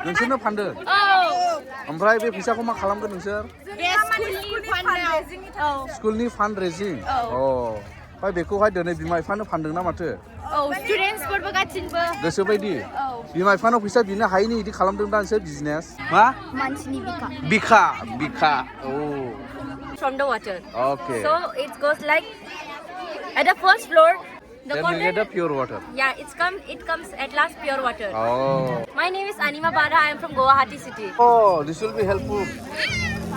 नोंसोरनो फानदो ओमफ्राय बे फैसाखौ मा खालामगोन नोंसोर स्कुलनि फान्ड रेजिं ओमफ्राय बेखौहाय दिनै बिमा बिफानो फानदों ना माथो स्टुडेन्टसफोरबो गासिबो गोसोबायदि बिमा बिफानाव फैसा बिनो हायिनि इदि खालामदों दा नोंसोर बिजनेस मा मानसिनि बिखा from the water. Okay. So it goes like at the first floor. The Then water. you get the pure water. Yeah, it comes at last pure water. Oh. My name is Anima Bara. I am from Guwahati city. Oh, this will be helpful.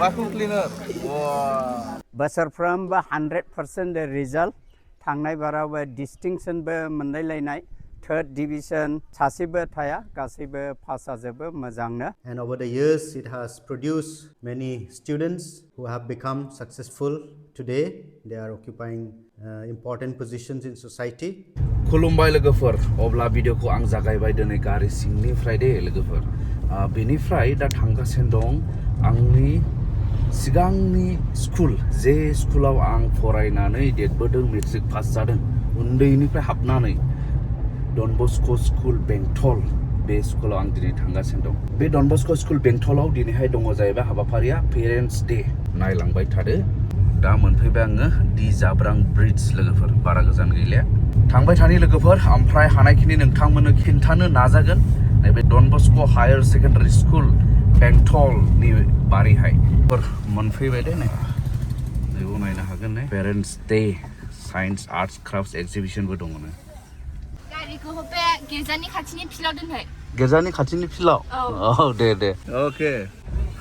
Vacuum cleaner. Wow. बोसोरफ्रोमबो 100% the result थांनाय बारावबो डिस्टिंक्शनबो मोनलायलायनाय third division सासेबो थाया गासैबो pass जाजोबो मोजांनो. And over the years it has produced many students who have become successful today. They are occupying important positions in society. खुलुमबाय लोगोफोर अब्ला भिडिअखौ आं जागायबाय दिनै गारि सिंनिफ्राय दे लोगोफोर बेनिफ्राय दा थांगासिनो दं आंनि सिगांनि स्कुल जे स्कुलाव आं फरायनानै देरबोदों मेट्रिक पास जादों उन्दैनिफ्राय हाबनानै डन बस्को स्कुल बेंटल बे स्कुलाव आं दिनै थांगासिनो दं बे डन बस्को स्कुल बेंटलाव दिनैहाय दङ जाहैबाय हाबाफारिया पेरेन्टस डे नायलांबाय थादो दा मोनफैबाय आङो दि जाब्रां ब्रिज लोगोफोर बारा गोजान गैलिया थांबाय थानि लोगोफोर ओमफ्राय हानायखिनि नोंथांमोननो खिन्थानो नाजागोन नैबे Don Bosco higher secondary school बेंटलनि बारैहाय मोनफैबाय दे नैबो नायनो हागोन ने parents day science arts crafts एक्जिबिशनबो दङ नो गारिखौ बे गिर्जानि खाथिनि फिल्डआव दोनबाय गिर्जानि खाथिनि फिल्डआव औ दे अके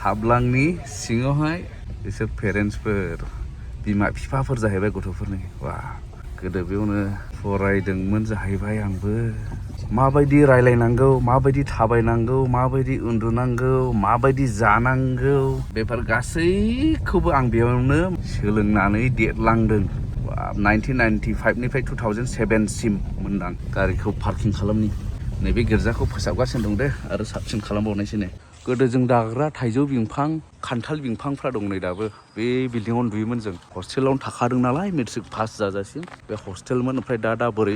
हाबलांनि सिङावहाय बिसोर पेरेन्टसफोर बिमा बिफाफोर जाहैबाय गथ'फोरनि वा गोदो बेयावनो फरायदोंमोन जाहैबाय आंबो माबायदि रायलायनांगौ माबायदि थाबायनांगौ माबायदि उन्दुनांगौ माबायदि जानांगौ बेफोर गासैखौबो आं बेयावनो सोलोंनानै देरलांदों 1995 निफ्राय 2007 सिम मोनदां गारिखौ पार्किं खालामनि नैबे गिर्जाखौ फोसाबगासिनो दं दे आरो साबसिन खालामबावनायसै ने गोदो जों दाग्रा थाइजौ बिफां खान्थाल बिफांफ्रा दं नै दाबो बे बिल्डिङाव उन्दुयोमोन जों हस्टेलावनो थाखादों नालाय मेट्रिक पास जाजासिम बे हस्टेलमोन ओमफ्राय दा बोरै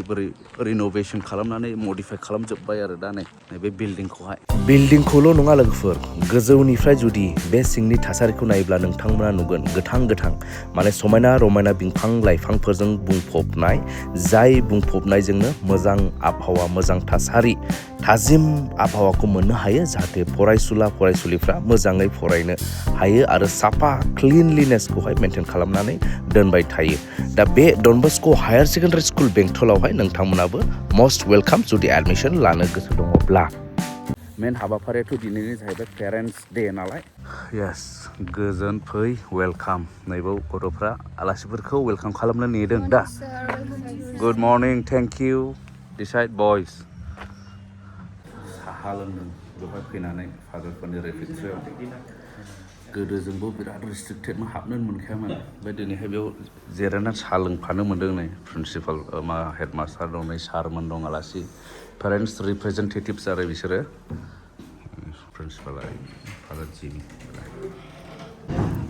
रिन'भेसन खालामनानै मडिफाइ खालामजोब्बाय आरो दा नै बे बिल्डिंखौहाय बिल्डिंखौल' नङा लोगोफोर गोजौनिफ्राय जुदि बे सिंनि थासारिखौ नायोब्ला नोंथांमोना नुगोन गोथां माने समायना रमायना बिफां लाइफांफोरजों बुंफबनाय जाय बुंफबनायजोंनो मोजां आबहावा मोजां थासारि थाजिम आबहावाखौ मोननो हायो जाहाथे फरायसुलिफ्रा मोजाङै फरायनो हायो आरो साफा क्लिनलिनेसखौहाय मेनटेन खालामनानै दोनबाय थायो दा बे Don Bosco higher secondary school बेंटलावहाय नोंथांमोनाबो मस्ट वेलकाम जुदि एडमिसन लानो गोसो दङब्ला मेन हाबाफारियाथ' दिनैनि जाहैबाय पेरेन्टस डे नालाय येस गोजोन फै वेलकाम नैबाव गथ'फ्रा आलासिफोरखौ वेलकाम खालामनो नेदों दा good morning thank you decide बयस साहा लोंदों बेवहाय फैनानै फादारफोरनि रेफेक्ट्रियाव गोदो जोंबो बिराद रेस्ट्रिक्टेड हाबनो मोनखायामोन ओमफ्राय दिनैहाय बेयाव जिरायनानै साहा लोंफानो मोनदों नै प्रिन्सिपाल हेडमास्टार दं नै सारमोन दं आलासि पेरेन्टस रिप्रेजेन्टेटिभ्स आरो बिसोरो प्रिन्सिपाला फादार जिनि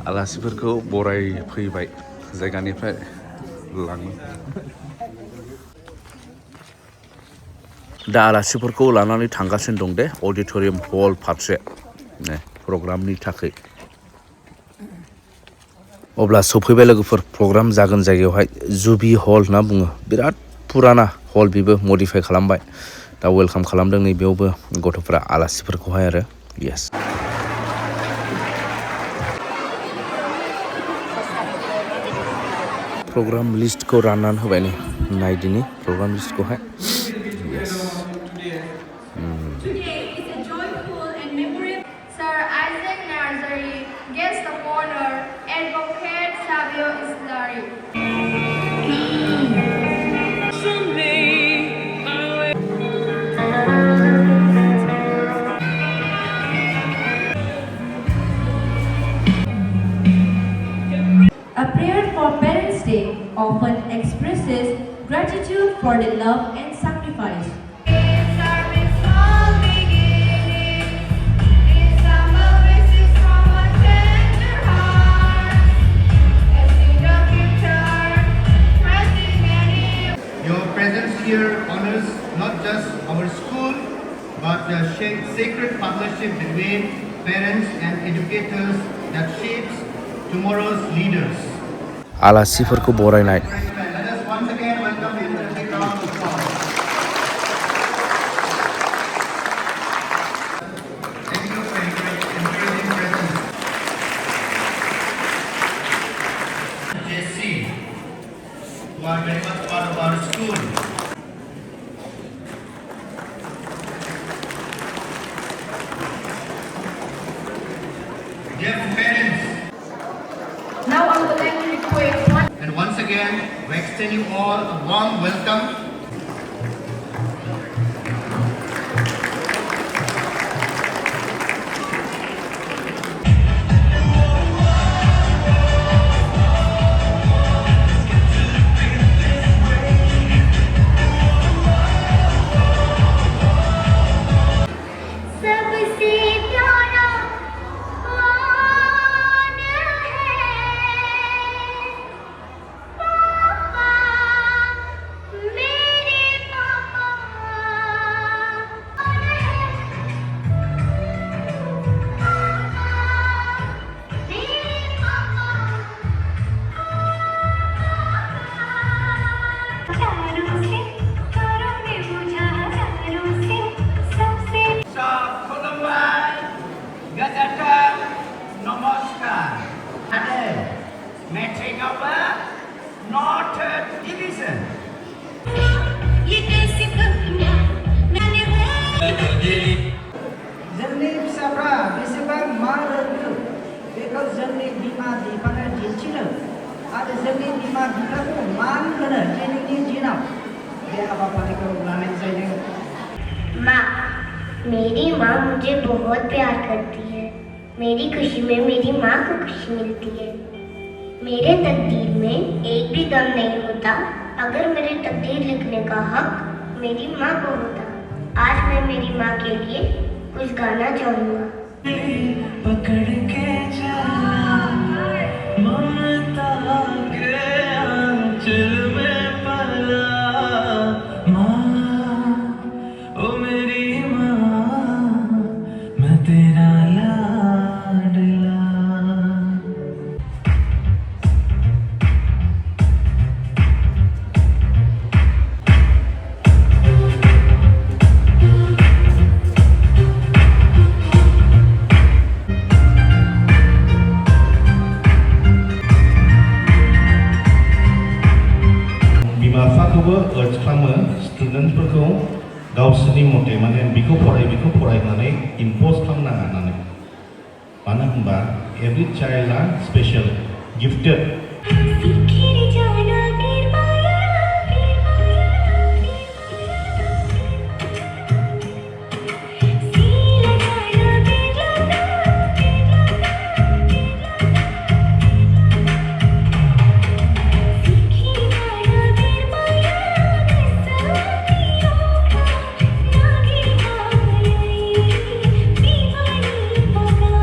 आलासिफोरखौ बरायफैबाय जायगानिफ्राय लाङो दा आलासिफोरखौ लानानै थांगासिनो दं दे अडिट'रियाम हल फारसे ने प्रग्रामनि थाखाय अब्ला सफैबाय लोगोफोर प्रग्राम जागोन जायगायावहाय जुबि हल होनना बुङो बिराद पुराना हल बेबो मडिफाइ खालामबाय दा वेलकाम खालामदों नै बेयावबो गथ'फोरा आलासिफोरखौहाय आरो येस प्रग्राम लिस्टखौ राननानै होबाय नै नायदिनि प्रग्राम लिस्टखौहाय yes A prayer for Parents' Day often expresses gratitude for the love and sacrifice. Your presence here honors not just our school, but the sacred partnership partnership between parents and educators that shapes tomorrow's leaders. आलासिफोरखौ बरायनाय Let us once again welcome him with a big round of applause. Thank you for encouraging presence. JC, who are very much part of our school. Dear parents, Now I would like to request one. and once again, we extend you all a warm welcome. सबसे प्यारा कौन है पापा मेरे पापा कौन है मेरे पापा चारों से चारों में बुझा चारों से सबसे खुलुमबाय गोजोन्थों नमस्कार आरो मेट्रिकआवबो नर्थ डिभिजन ये कैसे करूँ मैंने जोंनि फिसाफ्रा बेसेबां मा रोंगौ बेखौ जोंनि बिमा बिफानो दिन्थिनो आरो जोंनि बिमा बिफाखौ मान होनो दिनैनि दिनाव बे हाबाफारिखौ लानाय जायो। माँ, मेरी माँ मुझे बहुत प्यार करती है। मेरी खुशी में मेरी माँ को खुशी मिलती है। मेरे तकदीर में एक भी गम नहीं होता अगर मेरे तकदीर लिखने का हक मेरी माँ को होता। आज मैं मेरी माँ के लिए कुछ गाना चाहूँगा। पकड़ के चला ममता के आंचल में पला माँ, ओ मेरी माँ, मैं तेरा लाडला। बिमा बिफाखौबो अर्ज खालामो स्टुडेन्टफोरखौ गावसोरनि मथे माने बिखौ फराय होननानै इम्पज खालामनाङा होननानै मानो होनबा एभरि चाइल्डआ स्पेशल गिफ्टेड सीखी जाना फिर माया फिर माया सी लगाना फिर लगा सीखी जाना फिर माया साथियों का नागे आई दीवानी पगा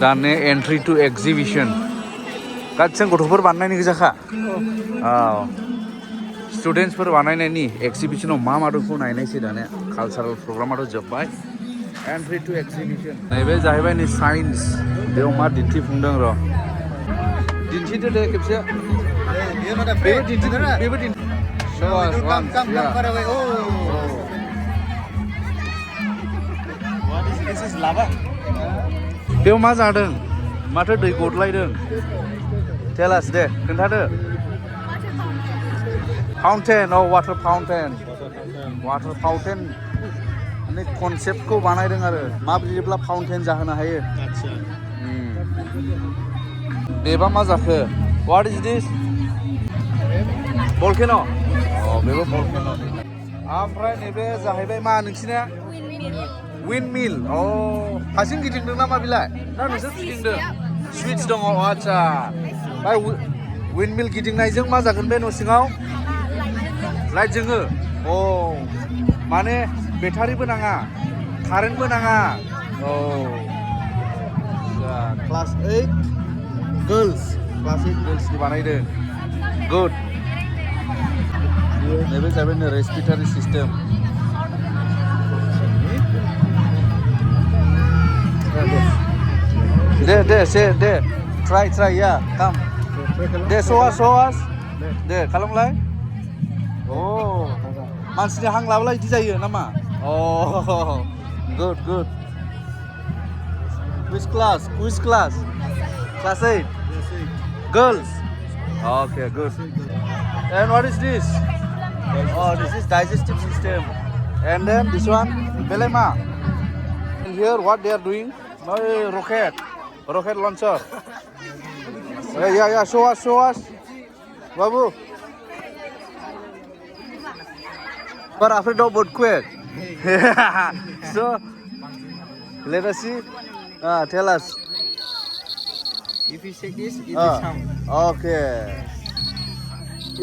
दाने एन्ट्रि टु एक्जिबिसन गासिबो गथ'फोर बानायनायनि गोजाखा औ स्टुडेन्टसफोर बानायनायनि एक्जिबिसनाव मा मा दंखौ नायनायसै दाने कालचारेल प्रग्रामाथ' जोब्बाय एन्ट्रि टु एक्जिबिसन नैबे जाहैबाय नै साइन्स बेयाव मा दिन्थिफुंदों र' दिन्थिदो दे खेबसे बेबो दिन्थिदो बेबो दिन्थि बेयाव मा जादों माथो दै गदलायदों टेलास दे खोन्थादो फाउन्टेन औ वाटार फाउन्टेन माने कनसेप्टखौ बानायदों आरो माब्रैब्ला फाउन्टेन जाहोनो हायो बेबा मा जाखो व्हाट इज दिस भलकेन' अ बेबो भलकेन' ओमफ्राय नैबे जाहैबाय मा नोंसिना विन्डमिल अ हारसिं गिदिंदों नामा बिलाय ना नोंसोर गिदिंदों सुइट्स दङ आदसा ओमफ्राय विन्डमिल गिदिंनायजों मा जागोन बे न' सिङाव लाइट जोङो अ माने बेटारिबो नाङा कारेन्टबो नाङा औ क्लास 8 गर्ल्सनि बानायदों गुड नैबे जाबाय नै रेसपिरेटरि सिस्टेम दे ट्राई या काम दे सवास दे खालामलाय अ मानसिनि हां लाब्ला बिदि जायो नामा a good which class class 8 girls okay good and what is this oh this is digestive system and then this one belema and here what they are doing rocket launcher yeah show us babu but afraid of earthquake so let us see tell us If you shake this, it will sound. Okay.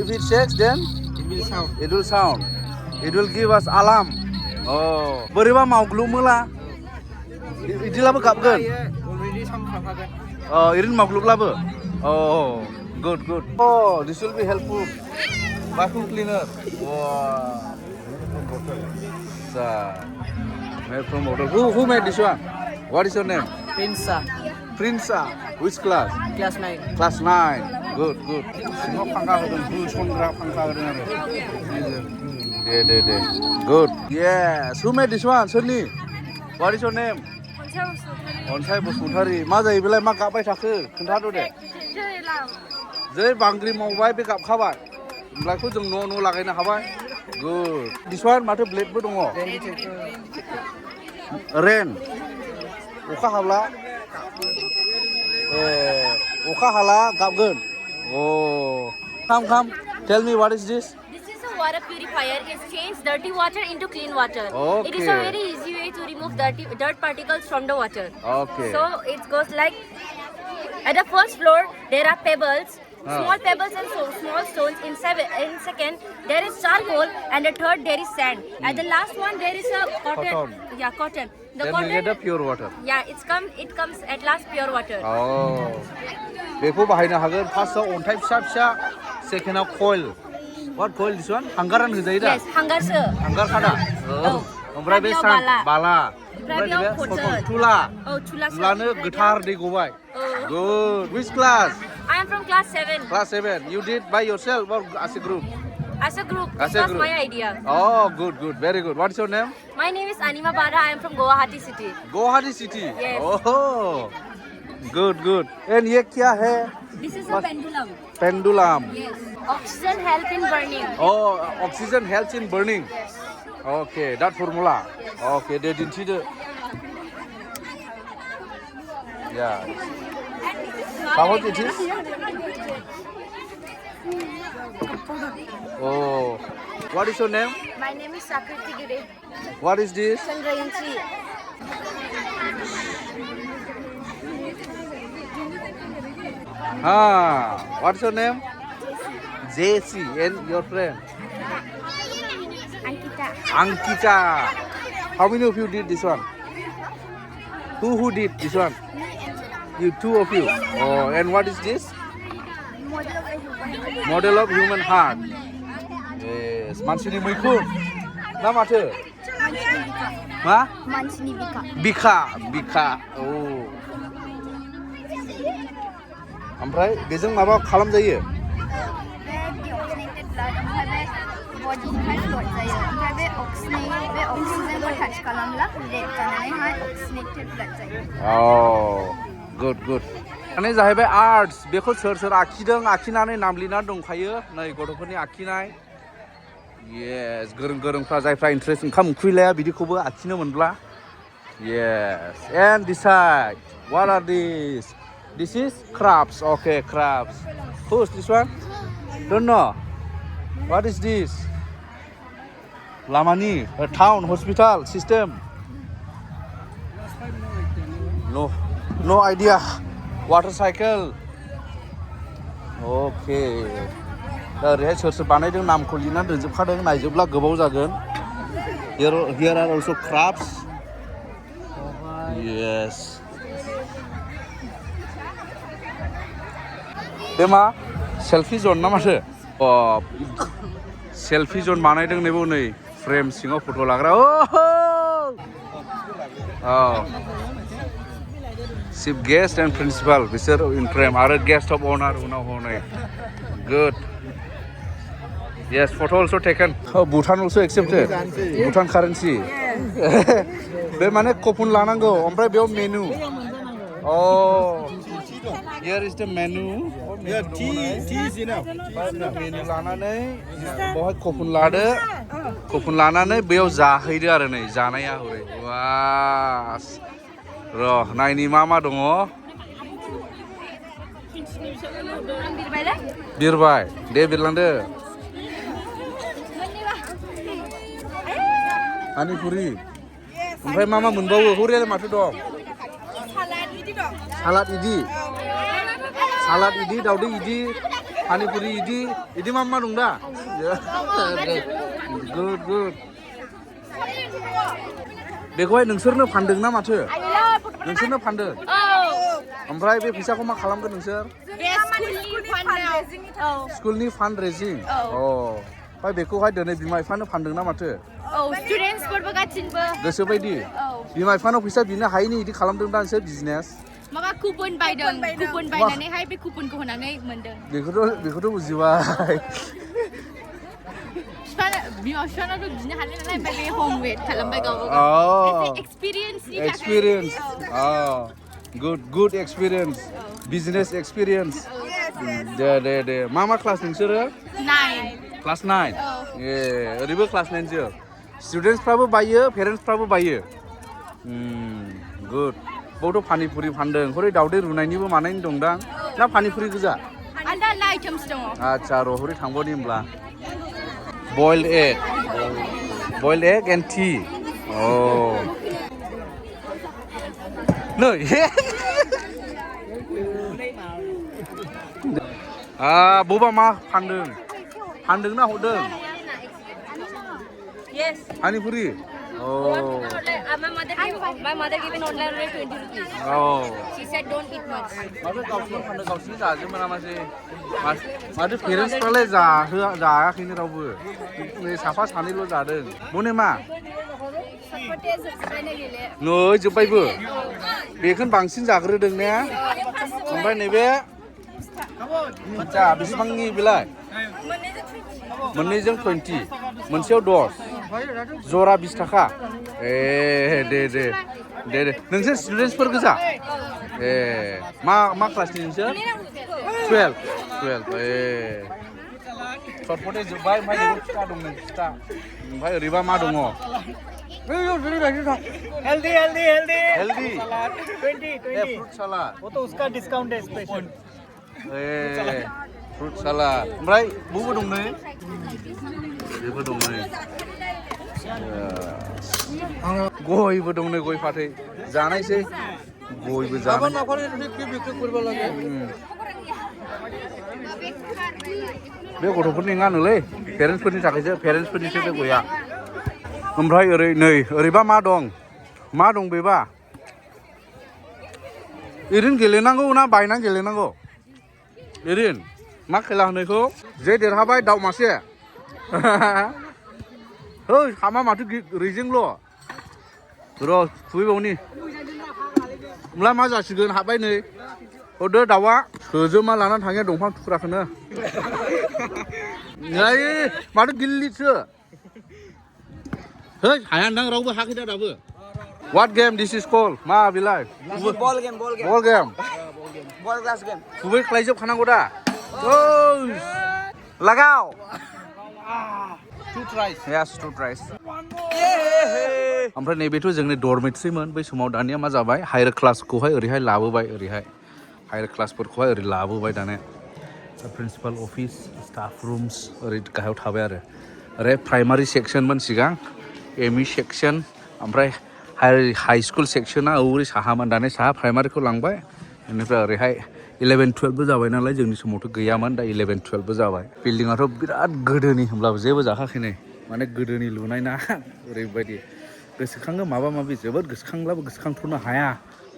If it shakes, then It will sound. it will sound. It will give us alarm. Oh. Boरैबा मावग्लुमोला इदिलाबो गाबगोन Already sound खालामखागोन. इरिन मावग्लुमलाबो Oh, good. Oh, this will be helpful. Vacuum cleaner. Wow. Made from bottle. Who made this one? What is your name? Prinsa. Which class? Class 9. Class 9. Good. Semua pangkal hodon, Swmdwn pangkal hodon aru. De. Good. Yes. Who made this one? Sunni. What is your name? Onsai Bosco. Ma jayo belai ma gabbai thako? खोन्थादो दे. Jai bangri मावबाय बे गाबखाबाय. Oमफ्रायखौ जों न' लागायनो हाबाय. Good. This one माथो ब्लेडबो दङ. Rain. अखा हाब्ला अखा हाला गाबगोन come tell me what is this This is a water purifier. It changes dirty water into clean water. Okay. It is a very easy way to remove dirt particles from the water. Okay. So it goes like at the first floor there are pebbles, small pebbles and small stones. In second there is charcoal, and the third there is sand. At the last one there is a cotton. Yeah, cotton. The then cotton. we get the pure water Yeah, it comes at last pure water. बेखौ बाहायनो हागोन फार्स्टआव अन्थाइ फिसा सेकेन्डआव coil what coil this one हांगारान होजायो दा Yes, hangarso. हांगार खादा ओमफ्राय बे सान बाला ओमफ्राय बेयाव तुला Oh, chula. तुलानो गोथार दै गबाय good which class I am from class 7. Class 7 you did by yourself or as a group As a group. As This a was group. my idea. Oh good very good what's your name My name is Anima Bara. I am from Guwahati city. Guwahati city Yes. oh good and ये क्या है This is a pendulum. pendulum Yes. Oxygen help in burning. oh oxygen helps in burning okay that formula okay they didn't see the yeah how much it is oh what is your name My name is Sakriti Gire. what is this Fundraising. what's your name JC and your friend Ankita how many of you did this one who did this one You two of you. Oh, and what is this? Model of human heart. Yes. Mansini Muikun. Na mato? Ma? Mansini Bika. Bika. Oh. Oमफ्राय बेजों माबा खालाम जायो? deoxygenated blood ओमफ्राय body निफ्राय float जायो ओमफ्राय बे oxygen खौ touch खालामब्ला react जानानैहाय oxygenated blood जायो. Oh, good. माने जाहैबाय आर्ट्स बेखौ सोर आखिदों आखिनानै नाम लिरनानै दंखायो नै गथ'फोरनि आखिनाय yes गोरोंफ्रा जायफ्रा इन्ट्रेस्ट ओंखाम उखैलाया बिदिखौबो आखिनो मोनब्ला yes and decide what are these this is crabs okay crabs who's this one don't know what is this Lamani a town hospital system no idea water cycle okay दा ओरैहाय सोर बानायदों नामखौ लिरनानै दोनजोबखादों नायजोबब्ला गोबाव जागोन here are also crabs yes बे मा सेल्फि जन ना माथो सेल्फि जन बानायदों नैबो नै फ्रेम सिङाव फट' लाग्रा Chief guest and principal बिसोर in frame आरो guest of honor उनाव हनै good yes photo also taken Bhutan also accepted Bhutan currency बे माने कुपन लानांगौ ओमफ्राय बेयाव menu here is the menu tea is enough menu लानानै बेवहाय कुपन लानानै बेयाव जाहैदो आरो नै जानाया हरै वास र' नायनि मा दङ बिरबाय दे बिरलांदो पानिपुरि ओमफ्राय मा मोनबावो हरैलाय माथो दं सालाद इदि दावदै इदि पानिपुरि इदि मा दं दा गुड बेखौहाय नोंसोरनो फानदों ना माथो नोंसोरनो फानदों ओमफ्राय बे फैसाखौ मा खालामगोन नोंसोर स्कुलनि फान्ड्रेजिं ओमफ्राय बेखौहाय दिनै बिमा बिफानो फानदों ना माथो स्टुडेन्टसफोरबो गासिबो गोसोबायदि बिमा बिफानाव फैसा बिनो हायिनि इदि खालामदों दा नोंसोर बिजनेस माबा कुपन बायदों कुपन बायनानैहाय बे कुपनखौ होनानै मोनदों बेखौथ' बुजिबाय बिमा बिफानावथ' बिनो हानाय नालाय ओमफ्राय बे हम वेट खालामबाय गावबागाव experience good experience business experience दे मा क्लास नोंसोरो 9 क्लास 9 ओरैबो क्लास 9 जो स्टुडेन्टसफ्राबो बायो पेरेन्टसफ्राबो बायो गुड बावथ' पानिपुरि फानदों हरै दावदै रुनायनिबो मानायनि दंदां ना पानिपुरि गोजा आलदा आइटेम्स दङ आच्छा र' हरै थांबावनि होमब्ला boiled egg and tea no बबा मा फानदों ना हरदों yes pani puri my mother given online only 20 rupees she said don't eat much माथो गावसोरनो जाजोबो नामासै माथो पेरेन्टसफ्रालाय जायाखैनो रावबो नै साफा सानैल' जादों मने मा नै जोब्बायबो बेखौनो बांसिन जाग्रोदों ने ओमफ्राय नैबे जा बेसेबांनि बेलाय मोननैजों 20 मोनसेयाव 10 जरा 20 थाखा दे नोंसोर स्टुडेन्टसफोर गोजा मा क्लासनि नोंसोर 12 सर्टफटे जोब्बाय ओमफ्राय नैबे फिथा दं नों फिथा ओमफ्राय ओरैबा मा दङ हेल्दी फ्रुट सालाद वो तो उसका डिस्काउंट है स्पेशल फ्रुट सालाद ओमफ्राय बबो दं नै बेबो दं नै गयबो दं नै गय फाथै जानायसै गयबो जानाय बे गथ'फोरनि नङानोलै पेरेन्टसफोरनिसो बे गया ओमफ्राय ओरैबा मा दं बेबा Irin गेलेनांगौ ना बायनानै गेलेनांगौ? Irin, मा खेला होनो बेखौ? जे देरहाबाय दाउ मासे। Hei, हामा माथो रैजेंल'। र' खुबैबावनि। होमब्ला मा जासिगोन हाबबाय नै। हरदो दाउआ सोजोबना लानानै थाङो दंफां थुख्राखौनो। नै माथो गिलिरसो। Hey, हायानदां रावबो हाखै दा दाबो. What game this is called? मा बेलाय? Ball game. Ball game. Ball glass game. खुबै खालायजोबखानांगौ दा. ओइ लागाव. 2 tries. Yes, 2 tries. ओमफ्राय नैबेथ' जोंनि डरमेट्रिमोन बै समाव दानिया मा जाबाय हायार क्लासखौहाय ओरैहाय लाबोबाय ओरैहाय हायार क्लासफोरखौहाय ओरै लाबोबाय दाने प्रिन्सिपाल अफिस स्टाफ रुम्स ओरै गाहायाव थाबाय आरो ओरै प्राइमारि सेक्सनमोन सिगां एम इ सेक्सन ओमफ्राय हाई स्कुल सेक्सना ओरै साहामोन दाने साहा प्राइमारिखौ लांबाय बेनिफ्राय ओरैहाय 11-12बो जाबाय नालाय जोंनि समावथ' गैयामोन दा 11-12बो जाबाय बिल्डिङाथ' बिराद गोदोनि होमब्लाबो जेबो जाखाखै नै माने गोदोनि लुनाय ना ओरैबायदि गोसोखाङो माबा माबि जोबोद गोसोखांब्लाबो गोसोखांथ'नो हाया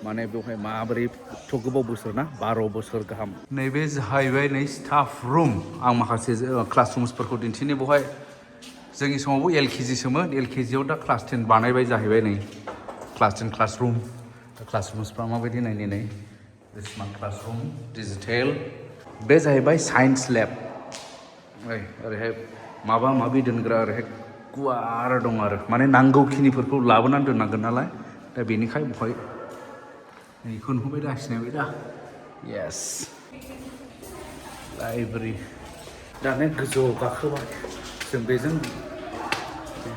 माने बेवहाय माबोरै थ' गोबाव बोसोर ना 12 बोसोर गाहाम नैबे जाहैबाय नै स्टाफ रुम आं माखासे क्लास रुम्सफोरखौ दिन्थिनो बेवहाय जोंनि समावबो LKG सोमोन LKGआव दा क्लास 10 बानायबाय जाहैबाय नै क्लास 10 क्लास रुम्सफ्रा माबायदि नायनो नै स्मार्ट क्लास रुम डिजिटेल बे जाहैबाय साइन्स लेब ओरैहाय माबा माबि दोनग्रा ओरैहाय गुवार दं आरो माने नांगौखिनिफोरखौ लाबोनानै दोननांगोन नालाय दा बेनिखाय बहाय बेखौ नुबाय दा सिनायबाय दा येस लाइब्रेरि दाने गोजौआव गाखोबाय जों बेजों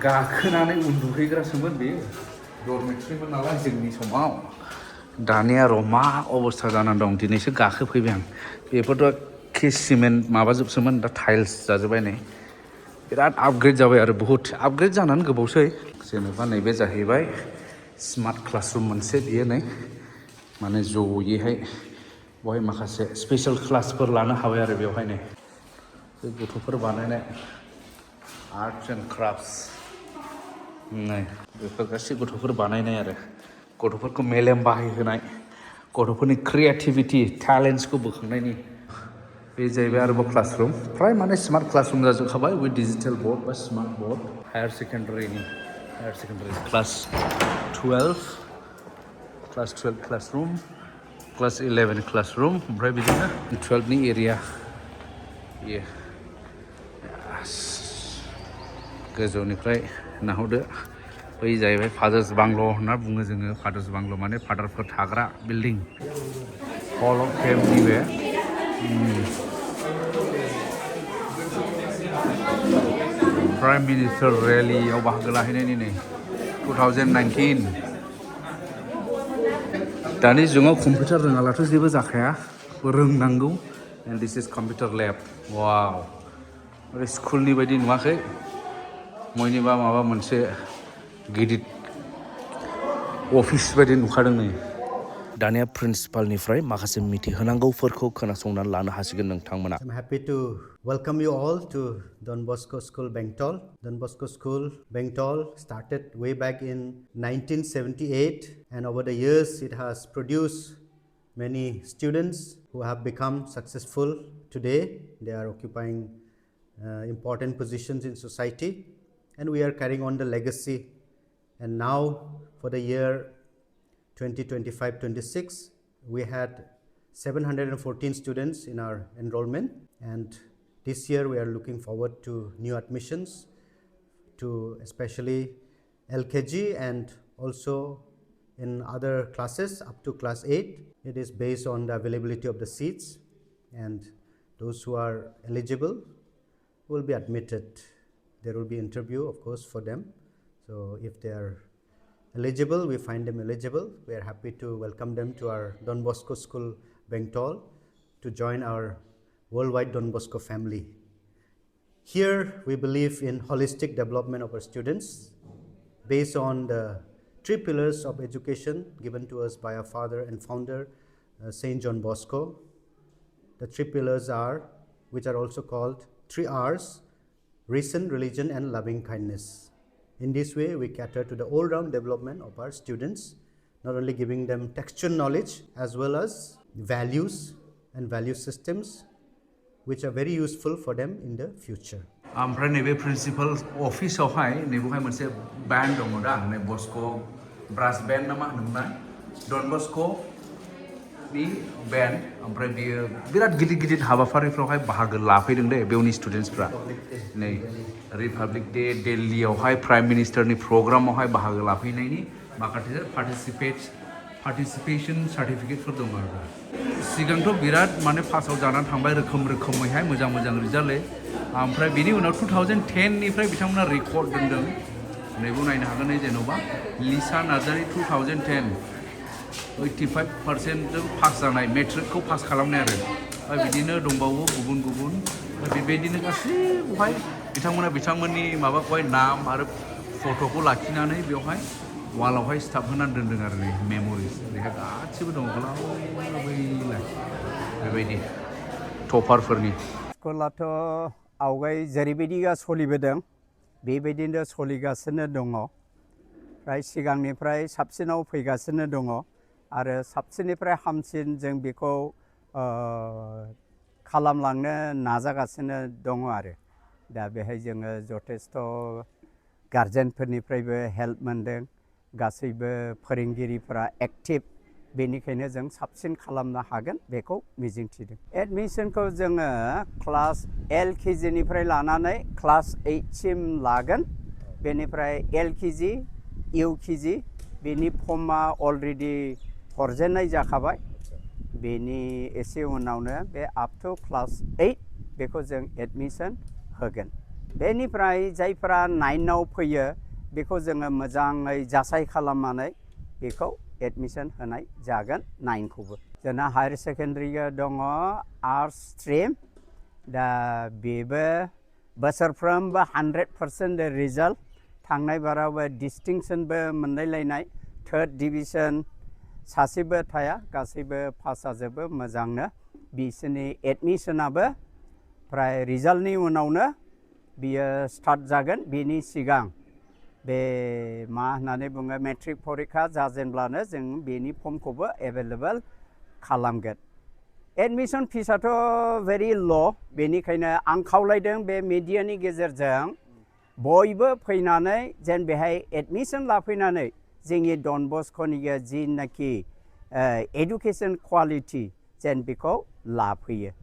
गाखोनानै उन्दुहैग्रासोमोन बेयो डरमेट्रिमोन नालाय जोंनि समाव दानिया र' मा अबस्था जानानै दं दिनैसो गाखोफैबाय आं बेफोरथ' सिमेन्ट माबाजोबसोमोन दा टाइल्स जाजोब्बाय नै बिराद आपग्रेड जाबाय आरो बहुत आपग्रेड जानानै गोबावसै जेनेबा नैबे जाहैबाय स्मार्ट क्लासरुम मोनसे बियो नै माने जयैहाय बहाय माखासे स्पेशल क्लासफोर लानो हाबाय आरो बेवहाय नै बे गथ'फोर बानायनाय आर्ट्स एन्ड क्राफ्ट्स नै बेफोर गासै गथ'फोर बानायनाय आरो गथ'फोरखौ मेलेम बाहायहोनाय गथ'फोरनि क्रिएटिभिटि टेलेन्ट्सखौ बोखांनायनि बे जाहैबाय आरोबाव क्लासरुम फ्राय माने स्मार्ट क्लासरुम जाजोबखाबाय विथ डिजिटेल बोर्ड बा smart board higher secondary class 12 classroom class 11 classroom ओमफ्राय बिदिनो 12नि एरिया गोजौनिफ्राय नाहरदो बै जाहैबाय फादार्स बांल' होनना बुङो जोङो फादार्स बांल' माने फादारफोर थाग्रा बिल्डिं हल अफ फेमनि बे प्राइम मिनिस्टार रेलियाव बाहागो लाहैनायनि नै 2019 दानि जुगाव कम्पिउटार रोङाब्लाथ' जेबो जाखाया रोंनांगौ and this is computer lab वाव ओरै स्कुलनि बायदि नुवाखै बयनिबा माबा मोनसे गिदिर अफिस बायदि नुखादों नै दानिया प्रिन्सिपालनिफ्राय माखासे मिथिहोनांगौफोरखौ खोनासंनानै लानो हासिगोन नोंथांमोना I'm happy to welcome you all to Don Bosco School Bengtol. Don Bosco School Bengtol started way back in 1978 and over the years it has produced many students who have become successful today. They are occupying important positions in society and we are carrying on the legacy and now for the year 2025-26 we had 714 students in our enrollment and this year we are looking forward to new admissions to especially LKG and also in other classes up to class 8. It is based on the availability of the seats and those who are eligible will be admitted. There will be interview of course for them. So if they are eligible, we find them eligible. We are happy to welcome them to our Don Bosco School Bengtol to join our worldwide Don Bosco family. Here we believe in holistic development of our students based on the 3 pillars of education given to us by our father and founder Saint John Bosco. The 3 pillars are, which are also called 3 R's, reason, religion and loving kindness. In this way, we cater to the all-round development of our students not only giving them textual knowledge as well as values and value systems which are very useful for them in the future. ओमफ्राय नैबे principal अफिसावहाय नैबेवहाय मोनसे band दङ दा नै बस्क' ब्रास band ना मा होनोमोन Don Bosco' नि बेन्ड ओमफ्राय बियो बिराद गिदिर गिदिर हाबाफारिफ्रावहाय बाहागो लाफैदों दे बेवनि स्टुडेन्टसफ्रा नै रिपाब्लिक डे दिल्लीयावहाय प्राइम मिनिस्टारनि प्रग्रामावहाय बाहागो लाफैनायनि माखासे पार्टिसिपेशन सार्टिफिकेटफोर दङ आरो सिगांथ' बिराद माने पासाव जानानै थांबाय रोखोमैहाय मोजां रिजाल्टै ओमफ्राय बिनि उनाव 2010 निफ्राय बिथांमोना रेकर्ड दोनदों नैबो नायनो हागोन जेन'बा लिसा नार्जारि 2010 85% जों पास जानाय मेट्रिकखौ पास खालामनाय आरो बिदिनो दंबावो गुबुन बेबायदिनो गासैबोहाय बिथांमोननि माबाखौहाय नाम आरो फट'खौ लाखिनानै बेवहाय वालावहाय स्टाफ होनानै दोनदों आरो नै मेम'रिज बेहाय गासिबो दङ गोलावैलाय बेबायदि टपारफोरनि स्कुलाथ' आवगाय जेरैबायदिया सोलिबोदों बेबायदिनो सोलिगासिनो दङ फ्राय सिगांनिफ्राय साबसिनाव फैगासिनो दङ आरो साबसिननिफ्राय हामसिन जों बेखौ खालामलांनो नाजागासिनो दङ आरो दा बेहाय जोङो जथेस्थ' गार्जेनफोरनिफ्रायबो हेल्प मोनदों गासैबो फोरोंगिरिफोरा एक्टिभ बेनिखायनो जों साबसिन खालामनो हागोन बेखौ मिजिंथिदों एडमिसनखौ जोङो क्लास LKG निफ्राय लानानै क्लास 8 सिम लागोन बेनिफ्राय LKG UKG बेनि फर्मा अलरेडि हरजेननाय जाखाबाय बेनि एसे उनावनो बे आप टु क्लास 8 बेखौ जों एडमिसन होगोन बेनिफ्राय जायफोरा 9 आव फैयो बेखौ जोङो मोजाङै जासाइ खालामनानै बेखौ एडमिसन होनाय जागोन 9 खौबो जोंना हायार सेकेन्डारिया दङ आर्ट्स स्ट्रिम दा बेबो बोसोरफ्रोमबो 100% रिजाल्ट थांनाय बारावबो डिस्टिंसनबो मोनलायलायनाय 3rd डिभिजन सासेबो थाया गासैबो पास जाजोबो मोजांनो बिसोरनि एडमिसनाबो प्राय रिजाल्टनि उनावनो बियो स्टार्ट जागोन बेनि सिगां बे मा होननानै बुङो मेट्रिक परिखा जाजेनब्लानो जों बेनि फर्मखौबो एभेलेबल खालामगोन एडमिसन फिसाथ' भेरि ल' बेनिखायनो आं खावलायदों बे मिडियानि गेजेरजों बयबो फैनानै जेन बेहाय एडमिसन लाफैनानै जोंनि डन बस्क'नि जिनाखि एडुकेसन क्वालिटि जेन बेखौ लाफैयो